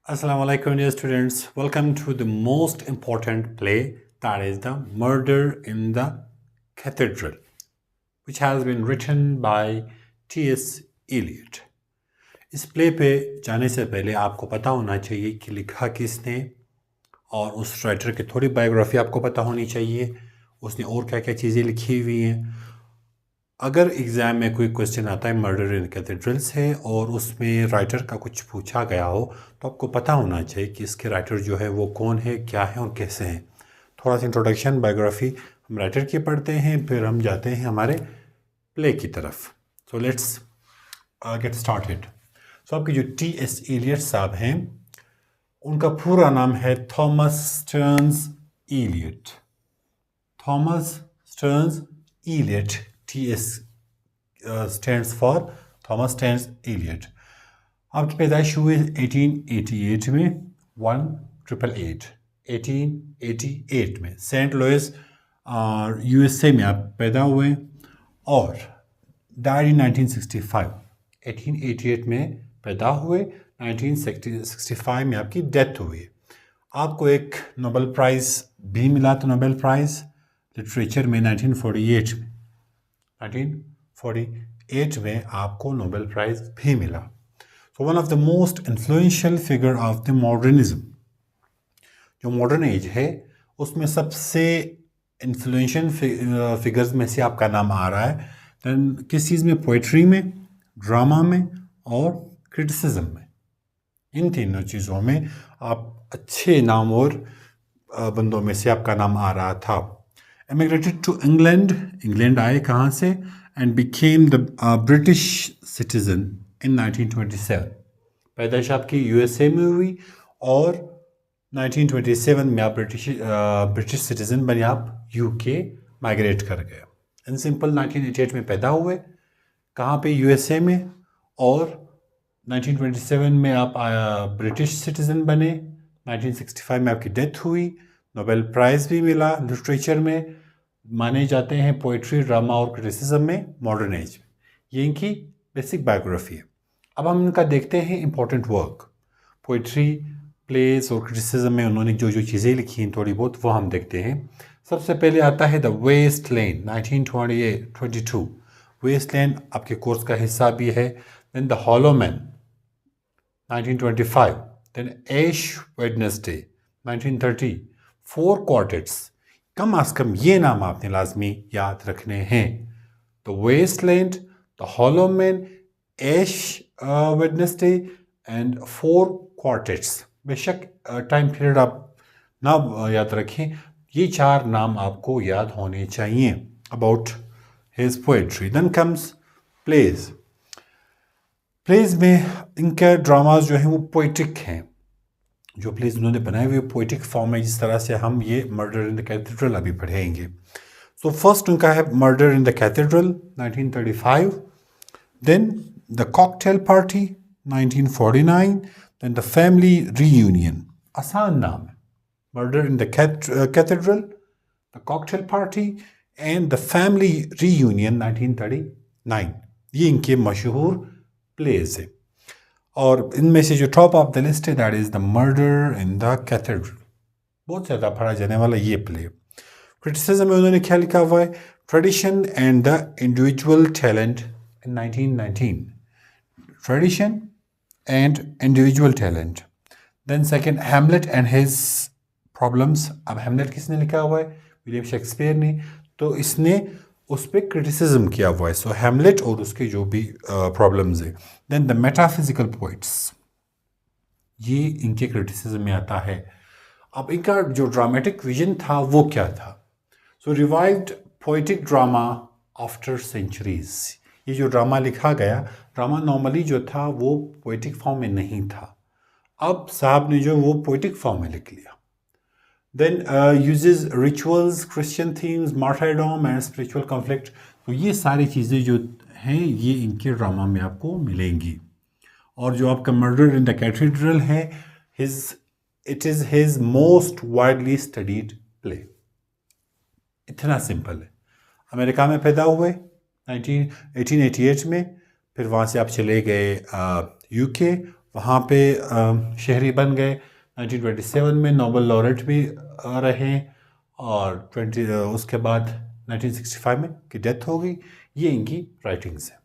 Assalamu alaikum, dear students. Welcome to the most important play, that is The Murder in the Cathedral, which has been written by T.S. Eliot. इस play पे जाने से पहले आपको पता होना चाहिए कि लिखा किसने और उस राइटर की थोड़ी बायोग्राफी आपको पता होनी चाहिए, उसने और क्या क्या चीज़ें लिखी हुई हैं। अगर एग्ज़ाम में कोई क्वेश्चन आता है मर्डर इन कैथेड्रल से और उसमें राइटर का कुछ पूछा गया हो तो आपको पता होना चाहिए कि इसके राइटर जो है वो कौन है, क्या है और कैसे हैं। थोड़ा सा इंट्रोडक्शन बायोग्राफी हम राइटर की पढ़ते हैं, फिर हम जाते हैं हमारे प्ले की तरफ। So let's get started. So आपके जो T.S. एलियट साहब हैं, उनका पूरा नाम है Thomas Stearns Eliot. Thomas Stearns Eliot, T.S. Stands for Thomas Stearns Eliot. आपकी पैदाइश हुई 1888 में 1888 में सेंट लुइस USA में आप पैदा हुए और डायड इन 1888 में पैदा हुए, 1965 में आपकी डेथ हुई। आपको एक नोबेल प्राइज़ भी मिला था, नोबेल प्राइज़ लिटरेचर में 1948 में आपको नोबेल प्राइज़ भी मिला। So one of the most influential figure of the modernism, जो मॉडर्न एज है उसमें सबसे इन्फ्लुएंशियल फिगर्स में से आपका नाम आ रहा है। दैन किस चीज़ में? पोइट्री में, ड्रामा में और क्रिटिसिज्म में। इन तीनों चीज़ों में आप अच्छे नाम और बंदों में से आपका नाम आ रहा था। एमिग्रेटेड टू इंग्लैंड आए कहाँ से? And became the British citizen इन 1927। पैदाइश आपकी USA में हुई और 1927 में आप ब्रिटिश सिटीजन बने, आप UK माइग्रेट कर गए। इन सिंपल 1988 में पैदा हुए, कहाँ पे? USA में, और 1927 में आप ब्रिटिश सिटीजन बने, 1965 में आपकी डेथ हुई, नोबेल प्राइज़ भी मिला लिटरेचर में, माने जाते हैं पोइट्री, ड्रामा और क्रिटिसिज्म में मॉडर्न एज में। ये इनकी बेसिक बायोग्राफी है। अब हम इनका देखते हैं इंपॉर्टेंट वर्क। पोइट्री, प्लेस और क्रिटिसिज्म में उन्होंने जो जो चीज़ें लिखी हैं थोड़ी बहुत, वो हम देखते हैं। सबसे पहले आता है the waste land, 1922। Waste land आपके कोर्स का हिस्सा भी है। Then the hollow man, 1925। Then Ash Wednesday, 1930। Four quartets, कम अज़ कम ये नाम आपने लाजमी याद रखने हैं। The waste land, the hollow man, Ash Wednesday and four quartets. बेशक टाइम पीरियड आप ना याद रखें, ये चार नाम आपको याद होने चाहिए about his poetry. Then comes plays. Plays में इनके ड्रामाज जो हैं वो पोइटिक हैं। जो प्लेज उन्होंने बनाए हुए पोइटिक फॉर्म में, जिस तरह से हम ये मर्डर इन द कैथेड्रल अभी पढ़ेंगे। सो फर्स्ट उनका है murder in the cathedral, 1935। Then the cocktail party, 1949। Then the family reunion, आसान नाम है, murder in the cathedral, the cocktail party and the family reunion, 1939। ये इनके मशहूर प्लेज है और इनमें से जो टॉप ऑफ द लिस्ट है that is the murder in the cathedral. बहुत ज़्यादा पढ़ा जाने वाला ये प्ले। क्रिटिसिज्म में उन्होंने क्या लिखा हुआ है? Tradition and the individual talent in 1919। Tradition and individual talent. Then second, Hamlet and his problems. अब हैमलेट किसने लिखा हुआ है? विलियम शेक्सपियर ने। तो इसने उस पर क्रिटिसिज्म किया हुआ है। सो हैमलेट और उसके जो भी प्रॉब्लम्स है। देन द मेटाफिजिकल पोइट्स, ये इनके क्रिटिसिज्म में आता है। अब इनका जो ड्रामेटिक विजन था वो क्या था? So revived poetic drama after centuries. ये जो ड्रामा लिखा गया, ड्रामा नॉर्मली जो था वो पोइटिक फॉर्म में नहीं था, अब साहब ने जो वो पोइटिक फॉर्म में लिख लिया। Then uses rituals, Christian themes, martyrdom and spiritual conflict. तो ये सारी चीज़ें जो हैं ये इनके ड्रामा में आपको मिलेंगी। और जो आपका मर्डर इन द कैथेड्रल है, it is his most widely studied play. इतना सिंपल है। अमेरिका में पैदा हुए 1888 में, फिर वहाँ से आप चले गए UK वहाँ पे शहरी बन गए। 1927 में नोबेल लॉरेट भी रहे और उसके बाद 1965 में की डेथ हो गई। ये इनकी राइटिंग्स है।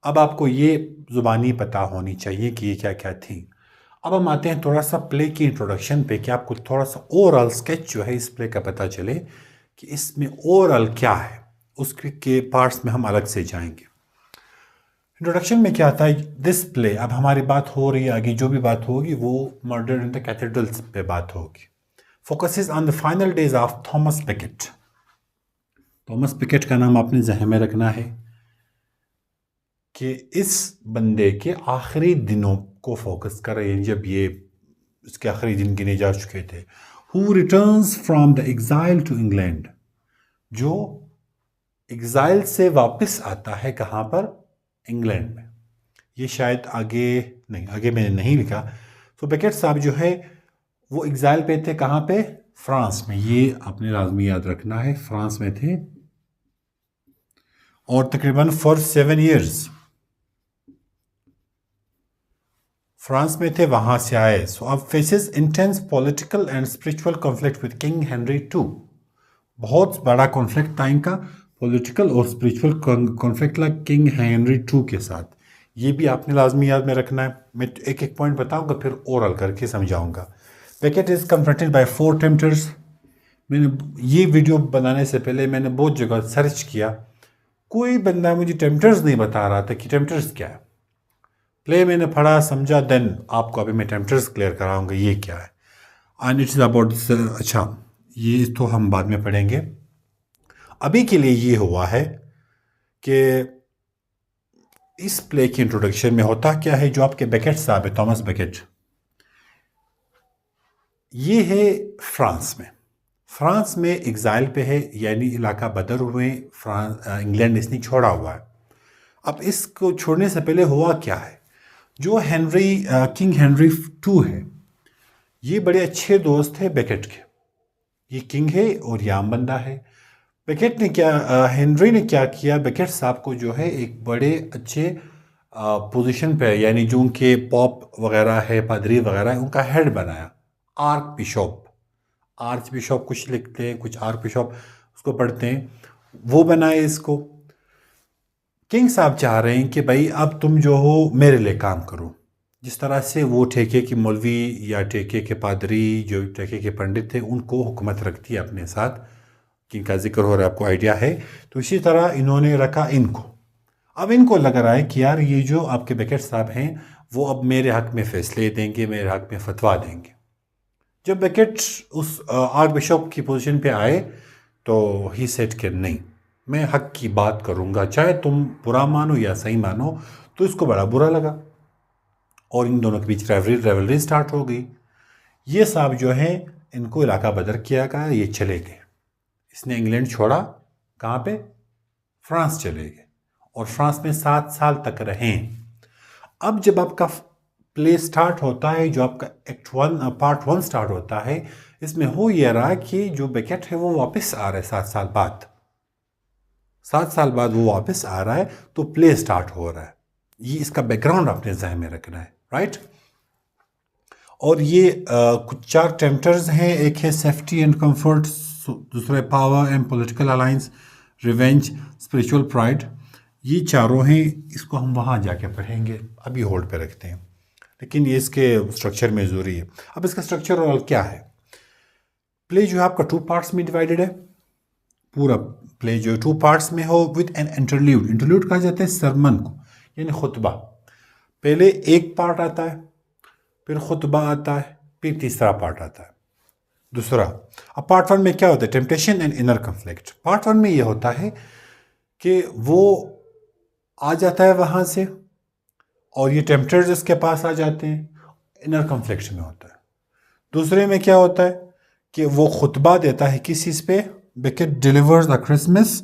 अब आपको ये ज़ुबानी पता होनी चाहिए कि ये क्या क्या थी। अब हम आते हैं थोड़ा सा प्ले की इंट्रोडक्शन पे कि आपको थोड़ा सा ओवरऑल स्केच जो है इस प्ले का पता चले कि इसमें ओवरऑल क्या है। उसके पार्ट्स में हम अलग से जाएंगे। इंट्रोडक्शन में क्या आता है, दिस प्ले, अब हमारी बात हो रही है आगे जो भी बात होगी वो मर्डर इन द कैथेड्रल्स पे बात होगी। Focuses on the final days of Thomas Becket. Thomas Becket का नाम आपने जहन में रखना है कि इस बंदे के आखिरी दिनों को फोकस कर रहे हैं, जब ये इसके आखिरी दिन गिने जा चुके थे। Who returns from the exile to England, जो एग्जाइल से वापस आता है कहाँ पर, इंग्लैंड में। ये शायद आगे नहीं, आगे मैंने नहीं लिखा। तो बेकेट साहब जो है वो एग्जाइल पे थे कहाँ पे, फ्रांस में। ये आपने लाजमी याद रखना है, फ्रांस में थे और तकरीबन फॉर 7 years फ्रांस में थे, वहां से आए। सो अब faces intense political and spiritual conflict with King Henry two. बहुत बड़ा कॉन्फ्लिक्ट था इनका, पॉलिटिकल और स्पिरिचुअल कॉन्फ्लिक्ट लगा किंग हेनरी टू के साथ। ये भी आपने लाजमी याद में रखना है। मैं एक एक पॉइंट बताऊंगा फिर ओरल करके समझाऊंगा। Becket is confronted by 4 tempters. मैंने ये वीडियो बनाने से पहले मैंने बहुत जगह सर्च किया, कोई बंदा मुझे टेम्पटर्स नहीं बता रहा था कि टेम्पटर्स क्या है। प्ले मैंने पढ़ा समझा, देन आपको अभी मैं टेम्पटर्स क्लियर कराऊंगा ये क्या है। एंड इट्स अबाउट, अच्छा ये तो हम बाद में पढ़ेंगे। अभी के लिए ये हुआ है कि इस प्ले की इंट्रोडक्शन में होता क्या है, जो आपके बेकेट साहब है, थॉमस बेकेट, ये है फ्रांस में। फ्रांस में एग्जाइल पे है, यानी इलाका बदर हुए, इंग्लैंड इसने छोड़ा हुआ है। अब इसको छोड़ने से पहले हुआ क्या है, जो किंग हेनरी टू है, ये बड़े अच्छे दोस्त थे बेकेट के। ये किंग है और ये आम बंदा है। बेकेट ने क्या, हेनरी ने क्या किया, बेकेट साहब को जो है एक बड़े अच्छे पोजीशन पे, यानी जो उनके पॉप वगैरह है, पादरी वगैरह है, उनका हेड बनाया। आर्क बिशॉप, आर्च बिशॉप कुछ लिखते हैं, कुछ आर्क बिशॉप उसको पढ़ते हैं, वो बनाए इसको। किंग साहब चाह रहे हैं कि भाई अब तुम जो हो मेरे लिए काम करो। जिस तरह से वो ठेके की मौलवी या ठेके के पादरी, जो ठेके के पंडित थे, उनको हुकूमत रखती है अपने साथ, जिनका जिक्र हो रहा है, आपको आइडिया है। तो इसी तरह इन्होंने रखा इनको। अब इनको लग रहा है कि यार ये जो आपके बेकेट साहब हैं वो अब मेरे हक में फैसले देंगे, मेरे हक में फतवा देंगे। जब बेकेट उस आर्क बिशप की पोजीशन पे आए तो ही सेड कि नहीं, मैं हक की बात करूंगा, चाहे तुम बुरा मानो या सही मानो। तो इसको बड़ा बुरा लगा और इन दोनों के बीच रेवलरी स्टार्ट हो गई। ये साहब जो है इनको इलाका बदर किया गया, ये चले गए। इसने इंग्लैंड छोड़ा, कहाँ पे, फ्रांस चले गए और फ्रांस में 7 साल तक रहे। अब जब आपका प्ले स्टार्ट होता है, जो आपका पार्ट 1 स्टार्ट होता है, इसमें हो ये रहा कि जो बेकेट है वो वापस आ रहा है 7 साल बाद। 7 साल बाद वो वापस आ रहा है तो प्ले स्टार्ट हो रहा है। ये इसका बैकग्राउंड आपने ज़हन में रखना है, राइट। और ये कुछ 4 टेम्पटर्स हैं। एक है सेफ्टी एंड कंफर्ट, दूसरा है power and political alliance, revenge, spiritual pride. ये चारों हैं। इसको हम वहाँ जाके पढ़ेंगे, अभी होल्ड पे रखते हैं, लेकिन ये इसके स्ट्रक्चर में ज़रूरी है। अब इसका स्ट्रक्चर और क्या है, प्ले जो है आपका 2 पार्ट्स में डिवाइडेड है। पूरा प्ले जो 2 पार्ट्स में हो विद एन इंटरल्यूड। इंटरल्यूड कहा जाता है सरमन को, यानी खुतबा। पहले एक पार्ट आता है, फिर खुतबा आता है, फिर तीसरा पार्ट आता है, दूसरा। अब पार्ट 1 में क्या होता है, temptation and inner conflict. Part 1 में ये होता है कि वो आ जाता है वहाँ से और ये टेम्पटर्स इसके पास आ जाते हैं, इनर कन्फ्लिक्ट में होता है। दूसरे में क्या होता है कि वो खुतबा देता है किस चीज़ पे, Becket delivers the Christmas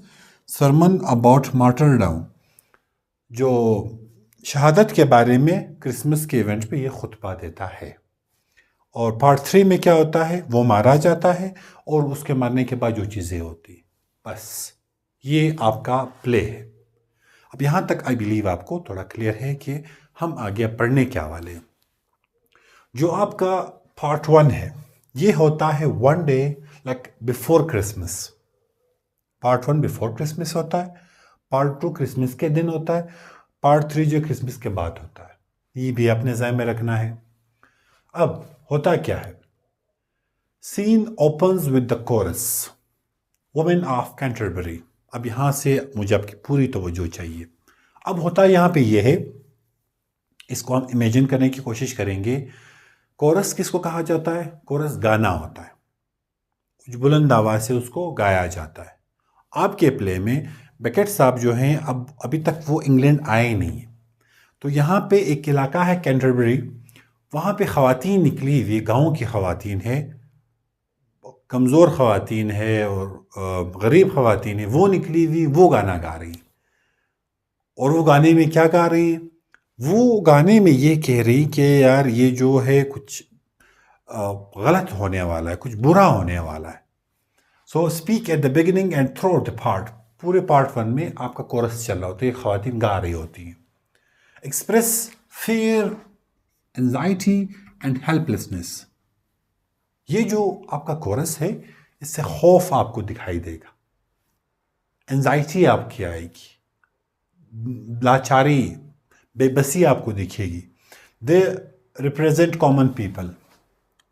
sermon about martyrdom, जो शहादत के बारे में क्रिसमस के इवेंट पे ये खुतबा देता है। और पार्ट 3 में क्या होता है, वो मारा जाता है और उसके मारने के बाद जो चीज़ें होती, बस ये आपका प्ले है। अब यहाँ तक आई बिलीव आपको थोड़ा क्लियर है कि हम आगे पढ़ने क्या वाले हैं। जो आपका पार्ट 1 है ये होता है 1 day like before Christmas. Part 1 before Christmas होता है, पार्ट 2 क्रिसमस के दिन होता है, पार्ट 3 जो क्रिसमस के बाद होता है। ये भी अपने ज़हन में रखना है। अब होता क्या है, scene opens with the chorus women of Canterbury. अब यहाँ से मुझे आपकी पूरी तवज्जो चाहिए। अब होता यहाँ पे ये है, इसको हम इमेजिन करने की कोशिश करेंगे। कोरस किसको कहा जाता है? कोरस गाना होता है, बुलंद आवाज से उसको गाया जाता है। आपके प्ले में बेकेट साहब जो हैं अब अभी तक वो इंग्लैंड आए नहीं है, तो यहाँ पे एक इलाका है कैंटरबरी, वहाँ पे ख़वातीन निकली हुई, गाँव की ख़वातीन है, कमज़ोर ख़वातीन है और गरीब ख़वातीन है, वो निकली हुई, वो गाना गा रही। और वो गाने में क्या गा रही हैं? वो गाने में ये कह रही कि यार ये जो है कुछ गलत होने वाला है, कुछ बुरा होने वाला है। So speak at the beginning and through out the part. पूरे पार्ट 1 में आपका कोरस चल रहा होता है, ये ख़वातीन गा रही होती हैं। Express fear, anxiety and helplessness. ये जो आपका कोरस है इससे खौफ आपको दिखाई देगा, एंजाइटी आपकी आएगी, लाचारी, बेबसी आपको दिखेगी। They represent common people,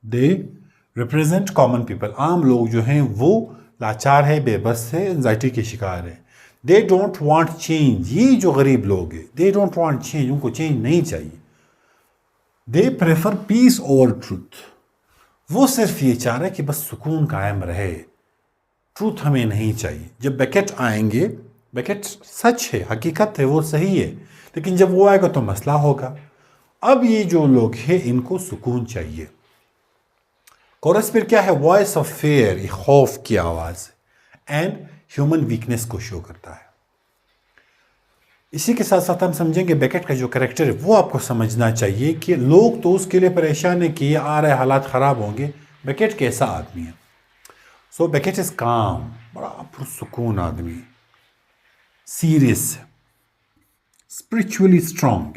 they represent common people. आम लोग जो हैं वो लाचार है, बेबस है, एंजाइटी के शिकार है। They don't want change. ये जो गरीब लोग हैं दे डोंट वांट चेंज, उनको चेंज नहीं चाहिए। They prefer peace over truth. वो सिर्फ ये चाह रहा है कि बस सुकून कायम रहे, ट्रूथ हमें नहीं चाहिए। जब बेकेट आएंगे, बेकेट सच है, हकीकत है, वो सही है, लेकिन जब वो आएगा तो मसला होगा। अब ये जो लोग हैं इनको सुकून चाहिए। कोरस फिर क्या है? वॉइस ऑफ फेयर, खौफ की आवाज, एंड ह्यूमन वीकनेस को शो करता है। इसी के साथ साथ हम समझेंगे बेकेट का जो कैरेक्टर है वो आपको समझना चाहिए कि लोग तो उसके लिए परेशान है कि ये आ रहे हालात ख़राब होंगे। बेकेट कैसा आदमी है? सो बेकेट इज काम, बड़ा पुरसुकून आदमी, serious, spiritually strong.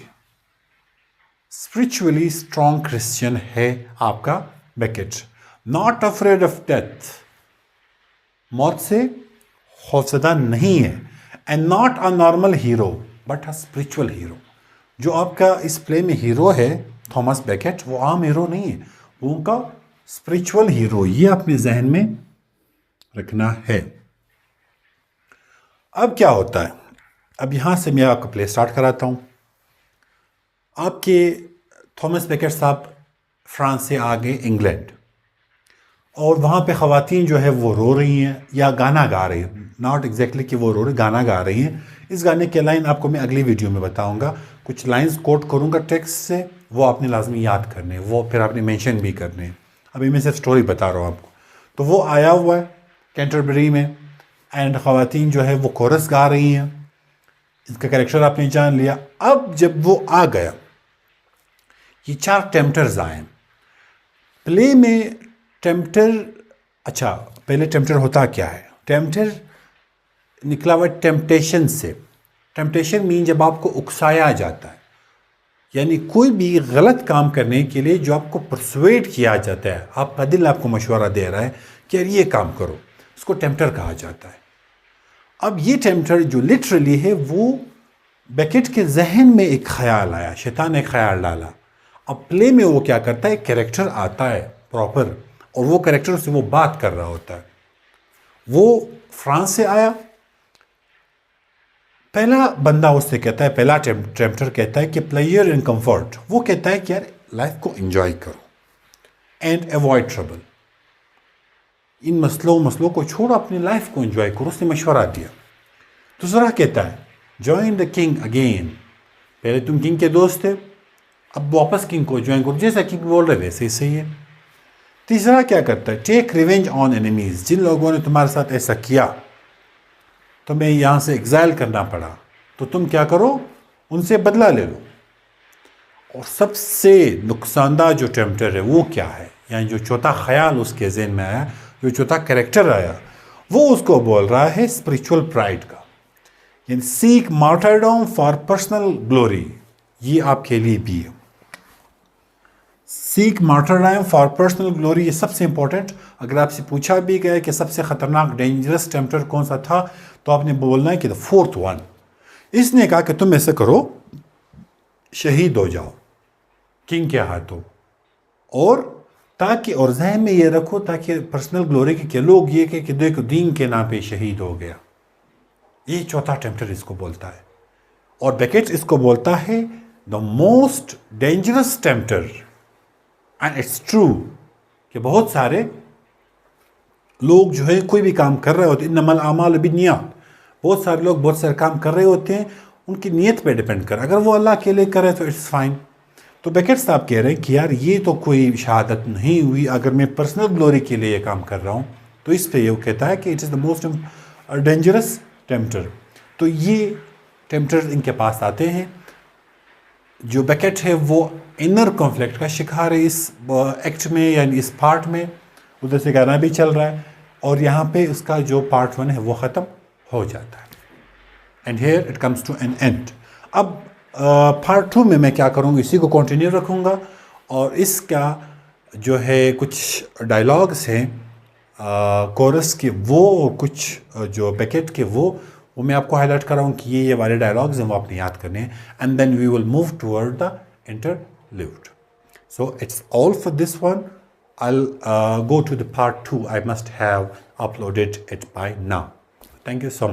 Spiritually strong Christian है आपका Beckett. Not afraid of death, मौत से खौफजदा नहीं है। And not a normal hero but a spiritual hero. जो आपका इस प्ले में हीरो है थॉमस बेकेट, वो आम हीरो नहीं है, वो उनका स्पिरिचुअल हीरो। ये अपने जहन में रखना है। अब क्या होता है, अब यहाँ से मैं आपका प्ले स्टार्ट कराता हूँ। आपके थॉमस बेकेट साहब फ्रांस से आ गए इंग्लैंड, और वहाँ पे ख़वातीन जो है वो रो रही हैं या गाना गा रही हैं। नॉट एग्जैक्टली कि वो रो रही, गाना गा रही हैं। इस गाने के लाइन आपको मैं अगली वीडियो में बताऊंगा। कुछ लाइंस कोट करूंगा टेक्स्ट से, वो आपने लाजमी याद करने, वो फिर आपने मेंशन भी करने। अभी मैं सिर्फ स्टोरी बता रहा हूँ आपको। तो वो आया हुआ है कैंटरबरी में, एंड ख़वातीन जो है वो कोरस गा रही हैं। इसका कैरेक्टर आपने जान लिया। अब जब वो आ गया, ये 4 टेम्पटर्स आए प्ले में। टेम्पटर, अच्छा पहले टेम्पटर होता क्या है? टेम्पटर निकला हुआ टेम्पटेशन से। टेम्पटेशन मीन जब आपको उकसाया जाता है, यानी कोई भी गलत काम करने के लिए जो आपको परसुएड किया जाता है, आपका दिल आपको मशवरा दे रहा है कि यार ये काम करो, उसको टेम्पटर कहा जाता है। अब ये टेम्पटर जो लिटरली है, वो बेकेट के जहन में एक ख्याल आया, शैतान ने ख्याल डाला। अब प्ले में वो क्या करता है, कैरेक्टर आता है प्रॉपर, और वो कैरेक्टर से वो बात कर रहा होता है। वो फ्रांस से आया, पहला बंदा उससे कहता है, पहला टेम्पटर कहता है कि प्लेयर इन कंफर्ट। वो कहता है कि यार लाइफ को एंजॉय करो एंड अवॉइड ट्रबल। इन मसलों को छोड़ो, अपनी लाइफ को एंजॉय करो, उसने मशवरा दिया। दूसरा कहता है जॉइन द किंग अगेन। पहले तुम किंग के दोस्त थे, अब वापस किंग को ज्वाइन करो, जैसा किंग बोल रहे वैसे ही सही है। तीसरा क्या करता है, टेक रिवेंज ऑन एनिमीज। जिन लोगों ने तुम्हारे साथ ऐसा किया, तुम्हें यहाँ से एग्जाइल करना पड़ा, तो तुम क्या करो, उनसे बदला ले लो। और सबसे नुकसानदाह जो टेम्पटर है वो क्या है, यानी जो चौथा ख्याल उसके जहन में आया, जो चौथा कैरेक्टर आया, वो उसको बोल रहा है स्पिरिचुअल प्राइड का, यानी seek martyrdom for personal glory. ये आपके लिए भी है। सीक मार्टरडाइम फॉर पर्सनल ग्लोरी, ये सबसे इंपॉर्टेंट। अगर आपसे पूछा भी गया कि सबसे खतरनाक डेंजरस टेम्पटर कौन सा था, तो आपने बोलना है कि द फोर्थ वन। इसने कहा कि तुम ऐसे करो, शहीद हो जाओ किंग के हाथों, और ताकि और जहन में ये रखो ताकि पर्सनल ग्लोरी के लोग ये कि देखो दीन के नाम पे शहीद हो गया। ये चौथा टेम्पटर इसको बोलता है। और बेकेट इसको बोलता है the most dangerous tempter. And it's true कि बहुत सारे लोग जो है कोई भी काम कर रहे होते हैं, इन्नमल आमाल बिन्नियात, बहुत सारे लोग बहुत सारे काम कर रहे होते हैं, उनकी नीयत पे डिपेंड कर, अगर वो अल्लाह के लिए करे तो इट्स फाइन। तो बेकेट साहब कह रहे हैं कि यार ये तो कोई शहादत नहीं हुई, अगर मैं पर्सनल ग्लोरी के लिए काम कर रहा हूँ। तो इस पे ये कहता है कि it is the most dangerous tempter. तो ये टेम्पटर इनके पास आते हैं। जो बेकेट है वो इनर कॉन्फ्लिक्ट का शिकार है इस एक्ट में, यानी इस पार्ट में। उधर से गाना भी चल रहा है और यहाँ पे उसका जो पार्ट 1 है वो ख़त्म हो जाता है। And here it comes to an end. अब पार्ट 2 में मैं क्या करूँगा, इसी को कंटिन्यू रखूँगा और इसका जो है कुछ डायलॉग्स हैं कोरस के वो, और कुछ जो बेकेट के वो मैं आपको हाईलाइट कर रहा हूँ कि ये वाले डायलॉग्स हैं वो आपने याद करने हैं। And then we will move toward the interlude. So it's all for this one. I'll go to the part 2. I must have uploaded it by now. Thank you so much.